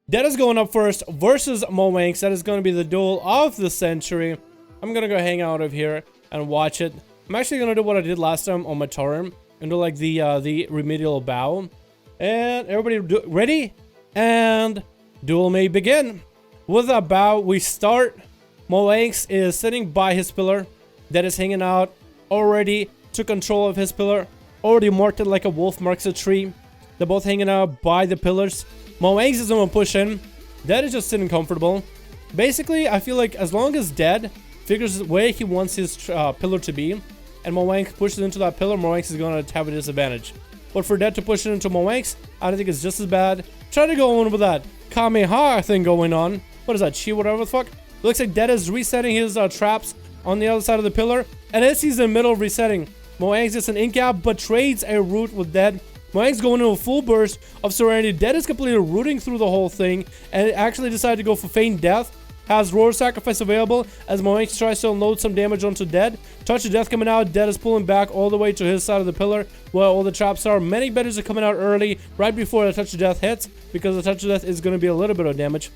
Dead is going up first versus Mo Manx. That is going to be the duel of the century. I'm going to go hang out over here and watch it. I'm actually going to do what I did last time on my Tauren and do like the remedial bow. And everybody ready? And duel may begin. With that bow, we start. Mo Manx is sitting by his pillar. Dead is hanging out. Already took control of his pillar. Already marked it like a wolf marks a tree. They're both hanging out by the pillars. Mo Manx is going to push in. Dead is just sitting comfortable. Basically, I feel like as long as Dead figures where he wants his pillar to be, and Mo Manx pushes into that pillar, Mo Manx is going to have a disadvantage. But for Dead to push it into Mo Manx, I don't think it's just as bad. Try to go on with that Kamehameha thing going on. What is that? Chi, whatever the fuck? Looks like Dead is resetting his traps on the other side of the pillar. And as he's in the middle of resetting, Mo Manx gets an incap but trades a root with Dead. Mo Manx going into a full burst of Serenity. Dead is completely rooting through the whole thing and actually decided to go for Feigned Death. Has Roar Sacrifice available as Mo Manx tries to unload some damage onto Dead. Touch of Death coming out. Dead is pulling back all the way to his side of the pillar where all the traps are. Many benders are coming out early right before the Touch of Death hits because the Touch of Death is going to be a little bit of damage.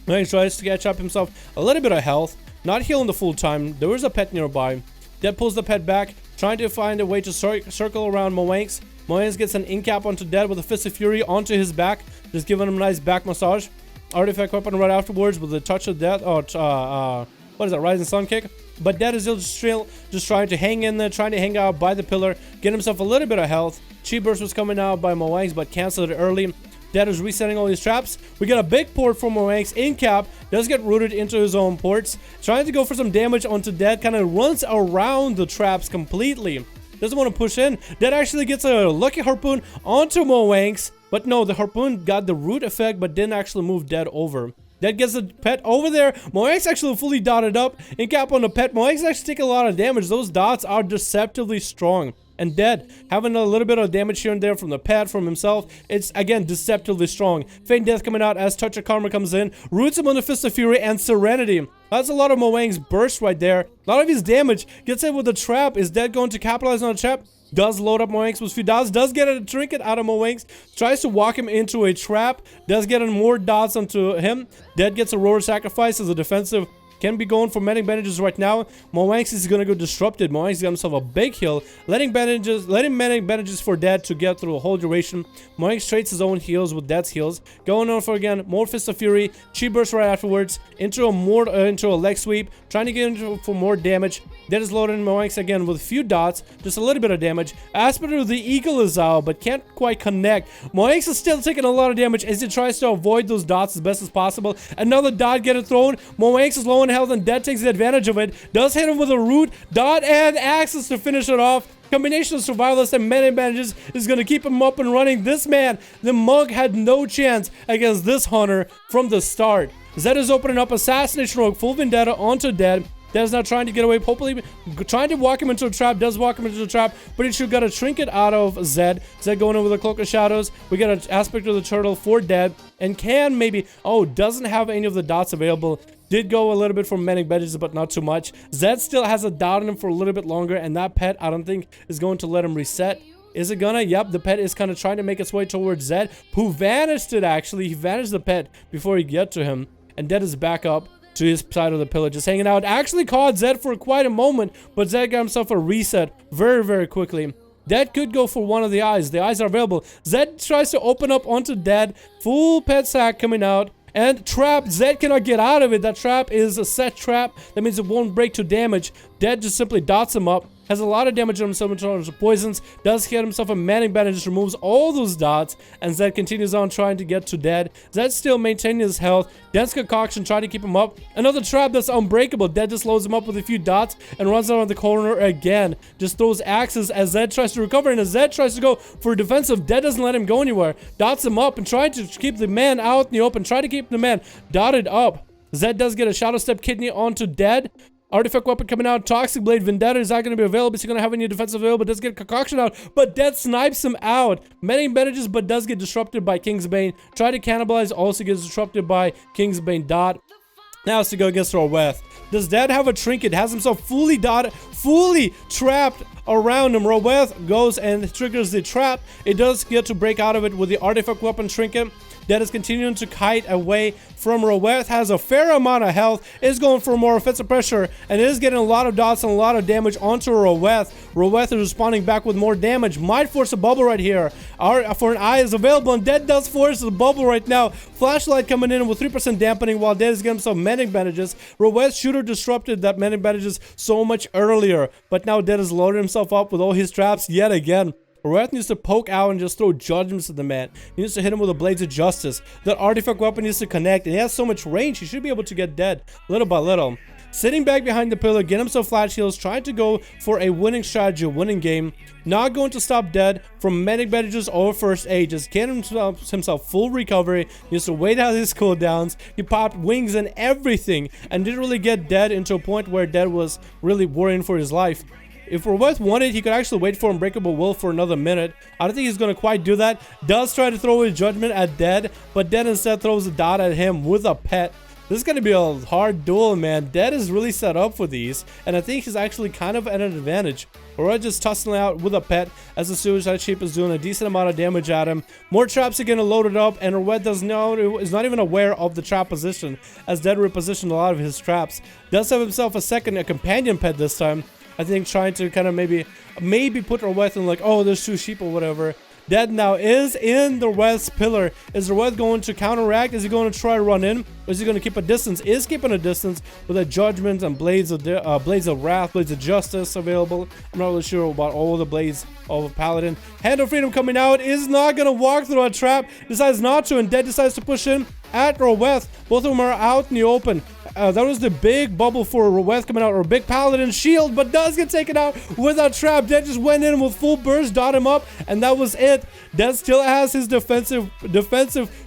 Mo Manx tries to catch up himself a little bit of health. Not healing the full time. There is a pet nearby. Dead pulls the pet back, trying to find a way to circle around Mo Manx. Mo Manx gets an incap onto Dead with a Fist of Fury onto his back, just giving him a nice back massage. Artifact weapon right afterwards with the Touch of Death. Oh, what is that? Rising Sun kick. But Dead is still just trying to hang in there, trying to hang out by the pillar, get himself a little bit of health. Chi Burst was coming out by Mo Manx, but canceled it early. Dead is resetting all these traps. We get a big port from Mo Manx. Incap does get rooted into his own ports. Trying to go for some damage onto Dead. Kind of runs around the traps completely. Doesn't want to push in. Dead actually gets a lucky harpoon onto Mo Manx. But no, the harpoon got the root effect but didn't actually move Dead over. Dead gets the pet over there. Mo Manx actually fully dotted up. Incap on the pet. Mo Manx actually take a lot of damage. Those dots are deceptively strong. And Dead having a little bit of damage here and there from the pet, from himself. It's again deceptively strong. Feigned Death coming out as Touch of Karma comes in. Roots him on the Fist of Fury and Serenity. That's a lot of Mo Manx burst right there. A lot of his damage gets hit with the trap. Is Dead going to capitalize on the trap? Does load up Mo Manx with a few dots. Does get a trinket out of Mo Manx. Tries to walk him into a trap. Does get more dots onto him. Dead gets a Roar Sacrifice as a defensive. Can be going for many bandages right now. Mo Manx is gonna go disrupted. Mo Manx got himself a big heal, letting many bandages for Dead to get through a whole duration. Mo Manx trades his own heals with Dead's heals. Going on for again more Fist of Fury. Chi Burst right afterwards into a leg sweep, trying to get into for more damage. Dead is loaded in Mo Manx again with a few dots, just a little bit of damage. Aspect of the Eagle is out, but can't quite connect. Mo Manx is still taking a lot of damage as he tries to avoid those dots as best as possible. Another dot getting thrown. Mo Manx is low in health and Dead takes advantage of it. Does hit him with a root, dot, and axes to finish it off. Combination of survivalists and many bandages is going to keep him up and running. This man, the monk, had no chance against this hunter from the start. Zed is opening up Assassination Rogue, full vendetta onto Dead. Dead is now trying to get away, hopefully trying to walk him into a trap. Does walk him into a trap, but he should get a trinket out of Zed. Zed going in with a Cloak of Shadows. We get an aspect of the turtle for Dead, and can maybe, doesn't have any of the dots available. Did go a little bit for Manic Badges, but not too much. Zed still has a dot on him for a little bit longer, and that pet, I don't think, is going to let him reset. Is it gonna? Yep, the pet is kind of trying to make its way towards Zed, who vanished it, actually. He vanished the pet before he get to him, and Dead is back up to his side of the pillar, just hanging out. Actually caught Zed for quite a moment, but Zed got himself a reset very, very quickly. Dead could go for one of the eyes. The eyes are available. Zed tries to open up onto Dead. Full pet sack coming out. And trap. Zed cannot get out of it. That trap is a set trap. That means it won't break to damage. Dead just simply dots him up. Has a lot of damage on himself in terms of poisons. Does get himself a Manic Bandage, just removes all those dots. And Zed continues on trying to get to Dead. Zed still maintaining his health. Dense Concoction trying to keep him up. Another trap that's unbreakable. Dead just loads him up with a few dots and runs around the corner again. Just throws axes as Zed tries to recover. And as Zed tries to go for defensive, Dead doesn't let him go anywhere. Dots him up and trying to keep the man out in the open. Try to keep the man dotted up. Zed does get a Shadow Step Kidney onto Dead. Artifact weapon coming out. Toxic Blade. Vendetta is not going to be available. Is he going to have any defense available? Does get Concoction out, but Dead snipes him out. Many bandages, but does get disrupted by Kingsbane. Try to cannibalize. Also gets disrupted by Kingsbane. Dot. Now it's to go against Roeth. Does Dead have a trinket? Has himself fully dotted, fully trapped around him. Roeth goes and triggers the trap. It does get to break out of it with the artifact weapon trinket. Dead is continuing to kite away from Roeth, has a fair amount of health, is going for more offensive pressure, and is getting a lot of dots and a lot of damage onto Roeth. Roeth is responding back with more damage, might force a bubble right here. For an eye is available, and Dead does force the bubble right now. Flashlight coming in with 3% dampening while Dead is getting some medic bandages. Roeth's shooter disrupted that medic bandages so much earlier, but now Dead has loaded himself up with all his traps yet again. Roeth needs to poke out and just throw judgments at the man. He needs to hit him with the Blades of Justice. That artifact weapon needs to connect, and he has so much range, he should be able to get Dead little by little. Sitting back behind the pillar, get himself flash heals, trying to go for a winning strategy, a winning game. Not going to stop Dead from medic bandages or first aid. Just get himself full recovery. He needs to wait out his cooldowns. He popped wings and everything, and didn't really get Dead into a point where Dead was really worrying for his life. If Roeth wanted, he could actually wait for Unbreakable Will for another minute. I don't think he's going to quite do that. Does try to throw his judgment at Dead, but Dead instead throws a dot at him with a pet. This is going to be a hard duel, man. Dead is really set up for these, and I think he's actually kind of at an advantage. Roeth just tussling out with a pet as the Suicide Sheep is doing a decent amount of damage at him. More traps are getting loaded up, and Roeth is not even aware of the trap position, as Dead repositioned a lot of his traps. Does have himself a companion pet this time. I think trying to kind of maybe put Roeth in like, oh, there's 2 sheep or whatever. Dead now is in the Roeth's pillar. Is Roeth going to counteract? Is he going to try to run in? Or is he going to keep a distance? Is keeping a distance with a Judgment and Blades of Wrath, Blades of Justice available. I'm not really sure about all the Blades of Paladin. Hand of Freedom coming out. Is not going to walk through a trap. Decides not to, and Dead decides to push in at Roeth. Both of them are out in the open. That was the big bubble for Roeth coming out, or big Paladin shield, but does get taken out with a trap. Dead just went in with full burst, dot him up, and that was it. Dead still has his defensive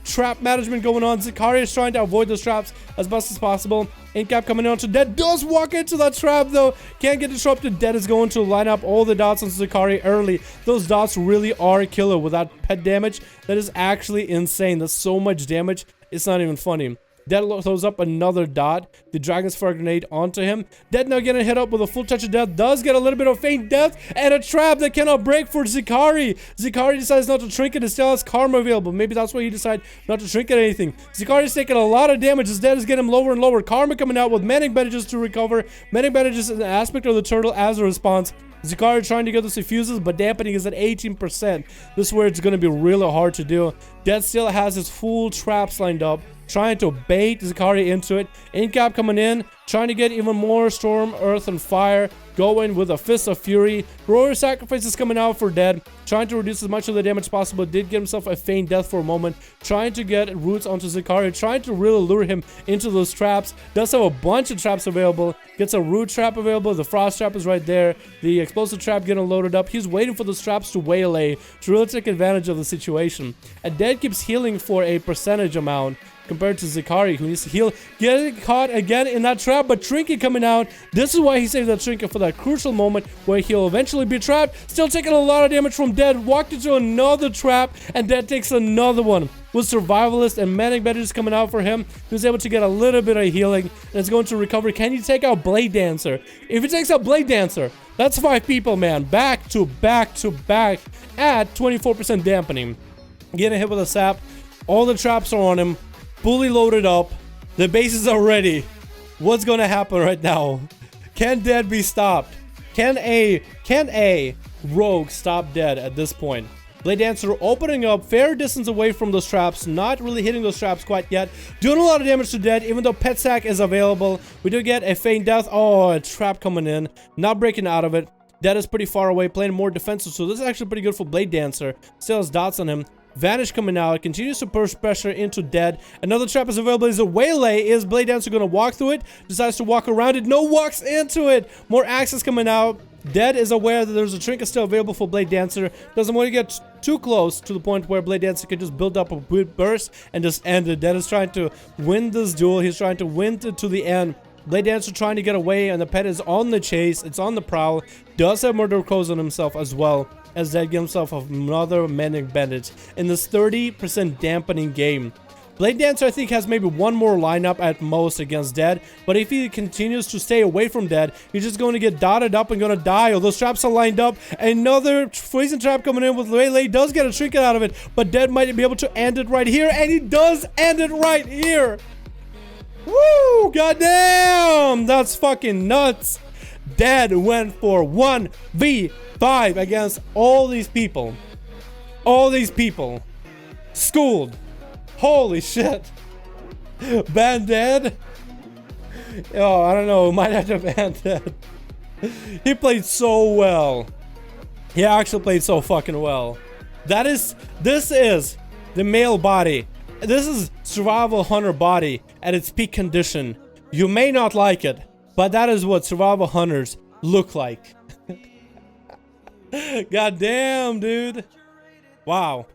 trap management going on. Zikari is trying to avoid those traps as best as possible. Incap coming on to Dead. Does walk into that trap though. Can't get disrupted. Dead is going to line up all the dots on Zikari early. Those dots really are killer with that pet damage. That is actually insane. That's so much damage. It's not even funny. Dead throws up another dot. The Dragon's Fire Grenade onto him. Dead now getting hit up with a full touch of death. Does get a little bit of faint death. And a trap that cannot break for Zikari. Zikari decides not to trinket and still has Karma available. Maybe that's why he decided not to trinket anything. Zikari is taking a lot of damage as Dead is getting lower and lower. Karma coming out with Manic Bandages to recover. Manic Bandages is an aspect of the turtle as a response. Zikari trying to get those diffuses, but dampening is at 18%. This is where it's going to be really hard to do. Dead still has his full traps lined up, trying to bait Zikari into it. Incap coming in, trying to get even more Storm, Earth, and Fire going with a Fist of Fury. Royal Sacrifice is coming out for Dead, trying to reduce as much of the damage possible. Did get himself a feign death for a moment, trying to get roots onto Zikari, trying to really lure him into those traps. Does have a bunch of traps available, gets a root trap available, the frost trap is right there, the explosive trap getting loaded up. He's waiting for those traps to waylay to really take advantage of the situation. And Dead keeps healing for a percentage amount compared to Zikari, who needs to heal. Getting caught again in that trap, but Trinket coming out. This is why he saved that Trinket for that crucial moment where he'll eventually be trapped. Still taking a lot of damage from Dead. Walked into another trap, and Dead takes another one. With Survivalist and Manic Bandages coming out for him, he was able to get a little bit of healing, and it's going to recover. Can he take out Blade Dancer? If he takes out Blade Dancer, that's 5 people, man. Back to back to back at 24% dampening. Getting hit with a sap. All the traps are on him. Fully loaded up. The bases are ready. What's gonna happen right now? Can Dead be stopped? Can a Rogue stop Dead at this point? Blade Dancer opening up fair distance away from those traps, not really hitting those traps quite yet. Doing a lot of damage to Dead, even though Pet Sack is available. We do get a feign death. Oh, a trap coming in. Not breaking out of it. Dead is pretty far away, playing more defensive, so this is actually pretty good for Blade Dancer. Still has dots on him. Vanish coming out, continues to push pressure into Dead. Another trap is available. Is a waylay. Is Blade Dancer going to walk through it? Decides to walk around it. No, walks into it. More axes coming out. Dead is aware that there's a trinket still available for Blade Dancer. Doesn't want to get too close to the point where Blade Dancer can just build up a burst and just end it. Dead is trying to win this duel. He's trying to win it to the end. Blade Dancer trying to get away, and the pet is on the chase. It's on the prowl. Does have Murder Crows on himself as well, as Dead gives himself another Manic Bandage in this 30% dampening game. Blade Dancer, I think, has maybe one more lineup at most against Dead, but if he continues to stay away from Dead, he's just going to get dotted up and going to die. Oh, those traps are lined up. Another Poison Trap coming in with Lele does get a trinket out of it, but Dead might be able to end it right here, and he does end it right here. Woo! Goddamn! That's fucking nuts. Dead went for 1v5 against all these people. All these people. Schooled. Holy shit. Ban Dead? Oh, I don't know. Might have to ban Dead. He played so well. He actually played so fucking well. This is the male body. This is Survival Hunter body at its peak condition. You may not like it, but that is what Survival Hunters look like. God damn, dude. Wow.